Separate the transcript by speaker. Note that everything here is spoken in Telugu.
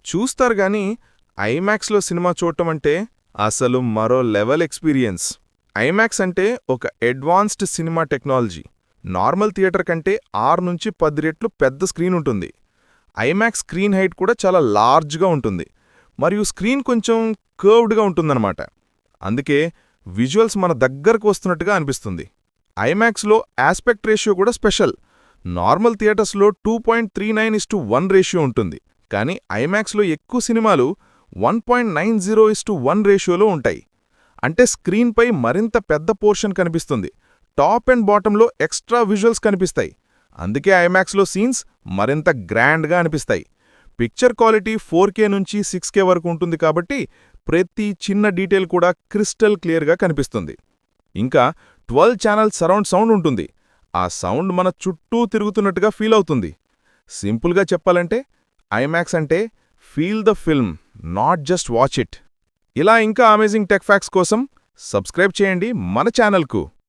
Speaker 1: చూస్తారు గానీ ఐమాక్స్లో సినిమా చూడటం అంటే అసలు మరో లెవెల్ ఎక్స్పీరియన్స్. ఐమాక్స్ అంటే ఒక advanced cinema technology. Normal theatre కంటే 6 నుంచి 10 రెట్లు పెద్ద స్క్రీన్ ఉంటుంది. ఐమాక్స్ స్క్రీన్ హైట్ కూడా చాలా లార్జ్గా ఉంటుంది, మరియు స్క్రీన్ కొంచెం కర్వ్డ్గా ఉంటుందన్నమాట. అందుకే విజువల్స్ మన దగ్గరకు వస్తున్నట్టుగా అనిపిస్తుంది. ఐమాక్స్లో ఆస్పెక్ట్ రేషియో కూడా స్పెషల్. నార్మల్ థియేటర్స్లో 2.39:1 రేషియో ఉంటుంది, కానీ ఐమాక్స్లో ఎక్కువ సినిమాలు 1.90:1 రేషియోలో ఉంటాయి. అంటే స్క్రీన్పై మరింత పెద్ద పోర్షన్ కనిపిస్తుంది, టాప్ అండ్ బాటంలో ఎక్స్ట్రా విజువల్స్ కనిపిస్తాయి. అందుకే ఐమాక్స్లో సీన్స్ మరింత గ్రాండ్గా అనిపిస్తాయి. పిక్చర్ క్వాలిటీ 4K నుంచి 6K వరకు ఉంటుంది కాబట్టి ప్రతి చిన్న డీటెయిల్ కూడా క్రిస్టల్ క్లియర్గా కనిపిస్తుంది. ఇంకా 12 ఛానల్ సరౌండ్ సౌండ్ ఉంటుంది. ఆ సౌండ్ మన చుట్టూ తిరుగుతున్నట్టుగా ఫీల్ అవుతుంది. సింపుల్గా చెప్పాలంటే ఐమాక్స్ అంటే feel the film, not just watch it. ఇలా ఇంకా అమేజింగ్ టెక్ ఫ్యాక్ట్స్ కోసం సబ్స్క్రైబ్ చేయండి మన ఛానల్కు.